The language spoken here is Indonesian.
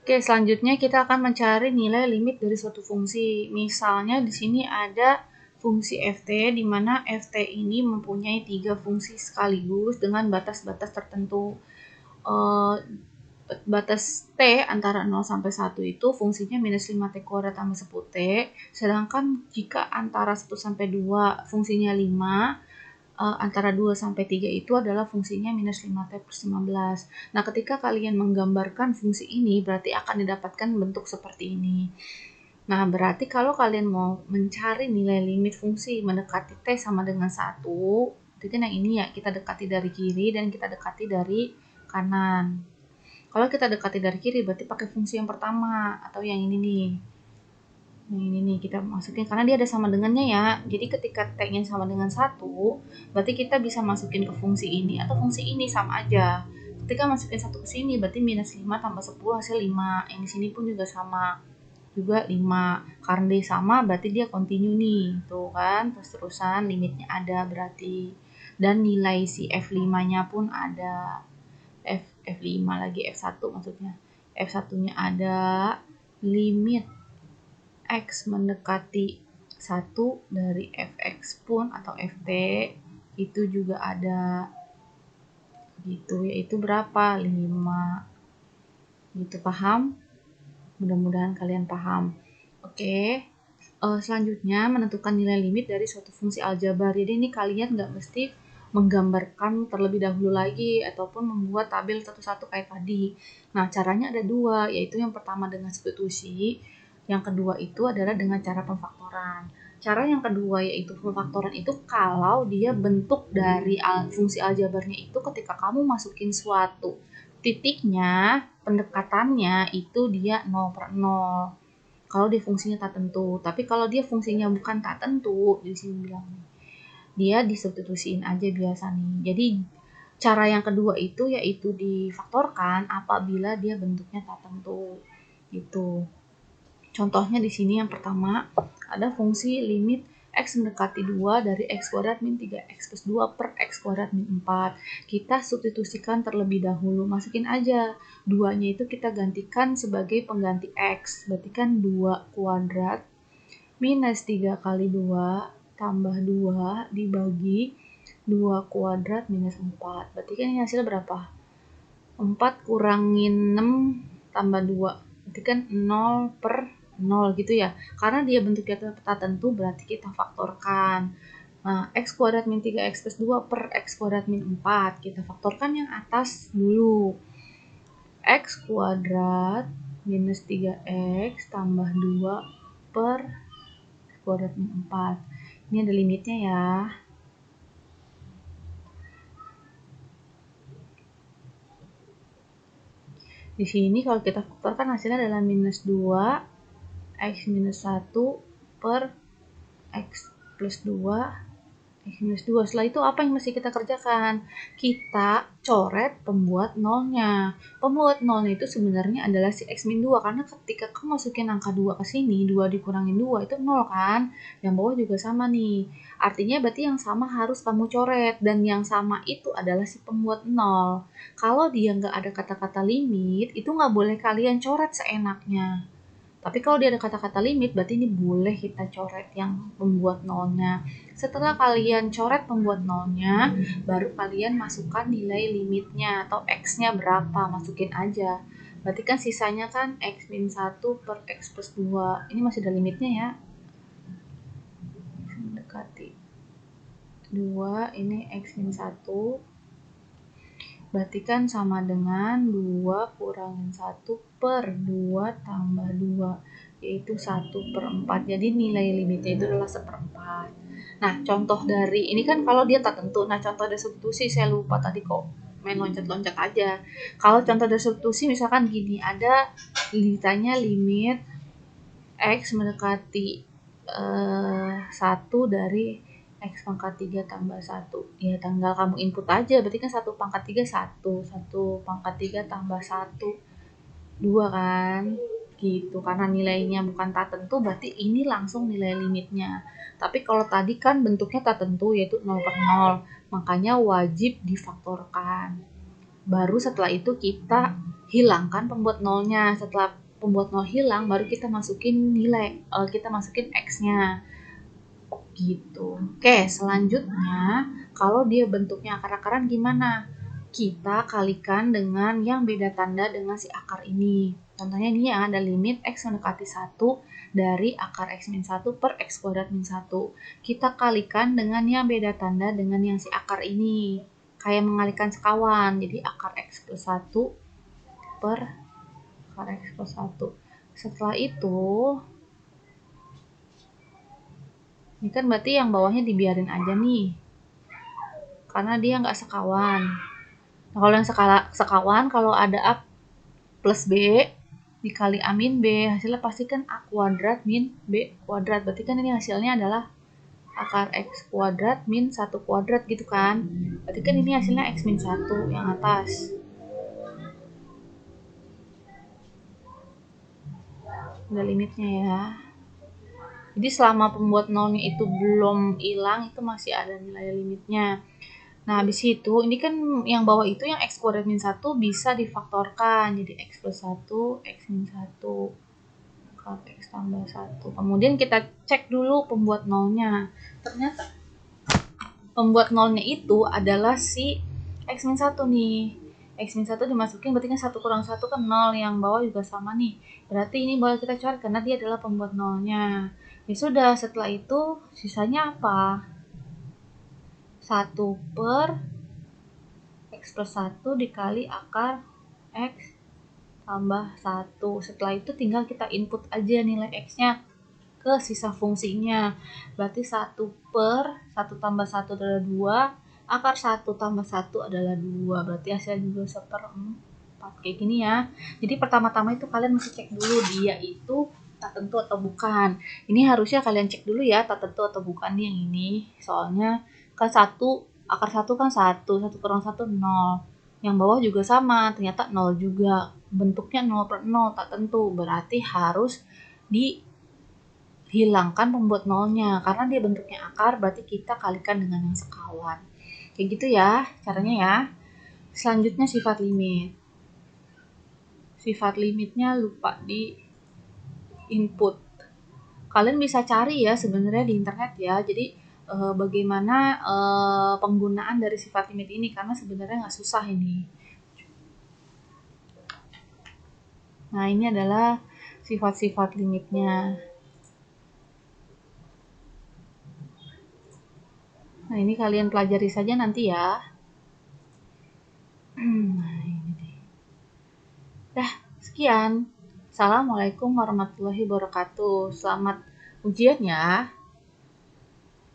Oke, selanjutnya kita akan mencari nilai limit dari suatu fungsi. Misalnya di sini ada fungsi ft, di mana ft ini mempunyai 3 fungsi sekaligus dengan batas-batas tertentu. Batas t antara 0 sampai 1 itu fungsinya minus 5t kuadrat tambah 10t, sedangkan jika antara 1 sampai 2 fungsinya 5, antara 2 sampai 3 itu adalah fungsinya minus 5t plus 15. Nah, ketika kalian menggambarkan fungsi ini, berarti akan didapatkan bentuk seperti ini. Nah, berarti kalau kalian mau mencari nilai limit fungsi mendekati t sama dengan 1, berarti kan yang ini ya, kita dekati dari kiri dan kita dekati dari kanan. Kalau kita dekati dari kiri, berarti pakai fungsi yang pertama, atau yang ini nih. Nah, ini nih kita masukin karena dia ada sama dengannya ya. Jadi ketika t-nya sama dengan 1, berarti kita bisa masukin ke fungsi ini atau fungsi ini sama aja. Ketika masukin 1 ke sini berarti minus 5 tambah 10 hasil 5. Yang di sini pun juga sama. Juga 5. Karena dia sama berarti dia continue nih. Tuh kan, terus-terusan limitnya ada berarti. Dan nilai si F5-nya pun ada. F5 lagi, F1 maksudnya. F1-nya ada, limit X mendekati 1 dari Fx pun atau Ft itu juga ada gitu, yaitu berapa? 5 gitu, paham? Mudah-mudahan kalian paham. Oke, selanjutnya menentukan nilai limit dari suatu fungsi aljabar. Jadi ini kalian nggak mesti menggambarkan terlebih dahulu lagi ataupun membuat tabel satu-satu kayak tadi. Nah, caranya ada 2, yaitu yang pertama dengan substitusi, yang kedua itu adalah dengan cara pemfaktoran. Cara yang kedua yaitu pemfaktoran itu kalau dia bentuk dari fungsi aljabarnya itu ketika kamu masukin suatu titiknya, pendekatannya itu dia 0/0. Kalau dia fungsinya tak tentu. Tapi kalau dia fungsinya bukan tak tentu, di sini bilang dia disubstitusiin aja biasa nih. Jadi cara yang kedua itu yaitu difaktorkan apabila dia bentuknya tak tentu. Gitu. Contohnya di sini yang pertama ada fungsi limit X mendekati 2 dari X kuadrat min 3X plus 2 per X kuadrat min 4. Kita substitusikan terlebih dahulu, masukin aja. 2-nya itu kita gantikan sebagai pengganti X. Berarti kan 2 kuadrat minus 3 kali 2 tambah 2 dibagi 2 kuadrat minus 4. Berarti kan ini hasilnya berapa? 4 kurangin 6 tambah 2. Berarti kan 0/0 gitu ya. Karena dia bentuknya tak tentu berarti kita faktorkan. Nah, X kuadrat min 3X plus 2 per X kuadrat min 4. Kita faktorkan yang atas dulu. X kuadrat minus 3X tambah 2 per X kuadrat min 4. Ini ada limitnya ya. Di sini kalau kita faktorkan hasilnya adalah minus 2 X minus 1 per X plus 2 X minus 2. Setelah itu apa yang mesti kita kerjakan? Kita coret pembuat nolnya. Pembuat nolnya itu sebenarnya adalah si X min 2 karena ketika kamu masukin angka 2 ke sini, 2 dikurangin 2 itu 0 kan? Yang bawah juga sama nih. Artinya berarti yang sama harus kamu coret dan yang sama itu adalah si pembuat nol. Kalau dia nggak ada kata-kata limit, itu nggak boleh kalian coret seenaknya. Tapi kalau dia ada kata-kata limit, berarti ini boleh kita coret yang pembuat nolnya. Setelah kalian coret pembuat nolnya, baru kalian masukkan nilai limitnya atau X-nya berapa, masukin aja. Berarti kan sisanya kan X min 1 per X plus 2. Ini masih ada limitnya ya. Mendekati 2, ini X min 1. Berarti kan sama dengan 2 kurangin 1 per 2 tambah 2, yaitu 1/4. Jadi nilai limitnya itu adalah 1/4. Nah, contoh dari, ini kan kalau dia tak tentu. Nah, contoh dari substitusi saya lupa tadi kok main loncat-loncat aja. Kalau contoh dari substitusi misalkan gini, ada ditanya limit X mendekati 1 dari X pangkat 3 tambah 1. Ya tinggal kamu input aja, berarti kan 1 pangkat 3 1, 1 pangkat 3 tambah 1, 2 kan? Gitu, karena nilainya bukan tak tentu, berarti ini langsung nilai limitnya. Tapi kalau tadi kan bentuknya tak tentu, yaitu 0/0, makanya wajib difaktorkan. Baru setelah itu kita hilangkan pembuat nolnya. Setelah pembuat nol hilang, baru kita masukin nilai, kita masukin X-nya. Gitu. Oke, selanjutnya kalau dia bentuknya akar-akaran gimana? Kita kalikan dengan yang beda tanda dengan si akar ini. Contohnya ini ya, ada limit X mendekati 1 dari akar X min 1 per X kuadrat min 1. Kita kalikan dengan yang beda tanda dengan yang si akar ini. Kayak mengalikan sekawan. Jadi akar X plus 1 per akar X plus 1. Setelah itu, ini kan berarti yang bawahnya dibiarin aja nih. Karena dia nggak sekawan. Nah, kalau yang sekawan, kalau ada A plus B dikali A min B, hasilnya pasti kan A kuadrat min B kuadrat. Berarti kan ini hasilnya adalah akar X kuadrat min 1 kuadrat gitu kan. Berarti kan ini hasilnya X min 1 yang atas. Udah limitnya ya. Jadi selama pembuat nolnya itu belum hilang, itu masih ada nilai limitnya. Nah, habis itu, ini kan yang bawah itu yang X kuadrat min 1 bisa difaktorkan. Jadi X plus 1, X min 1, X tambah 1. Kemudian kita cek dulu pembuat nolnya. Ternyata pembuat nolnya itu adalah si X min 1 nih. X min 1 dimasukin, berarti kan 1 kurang 1 kan 0. Yang bawah juga sama nih. Berarti ini boleh kita coret karena dia adalah pembuat nolnya. Ya sudah, setelah itu sisanya apa? 1 per X plus 1 dikali akar X tambah 1. Setelah itu tinggal kita input aja nilai X-nya ke sisa fungsinya. Berarti 1 per 1 tambah 1 adalah 2. Akar 1 tambah 1 adalah 2. Berarti hasilnya juga 1/4. Kayak gini ya. Jadi pertama-tama itu kalian mesti cek dulu dia itu tak tentu atau bukan. Ini harusnya kalian cek dulu ya tak tentu atau bukan nih yang ini. Soalnya kan 1, akar 1 kan 1 kurang 1 0. Yang bawah juga sama, ternyata 0 juga. Bentuknya 0/0 tak tentu. Berarti harus dihilangkan pembuat nolnya. Karena dia bentuknya akar, berarti kita kalikan dengan yang sekawan. Kayak gitu ya caranya ya. Selanjutnya sifat limit. Sifat limitnya lupa di input. Kalian bisa cari ya sebenarnya di internet ya. Jadi bagaimana penggunaan dari sifat limit ini, karena sebenarnya nggak susah ini. Nah, ini adalah sifat-sifat limitnya. Nah, ini kalian pelajari saja nanti ya. Nah, ini deh. Dah, sekian. Assalamualaikum warahmatullahi wabarakatuh. Selamat ujian ya.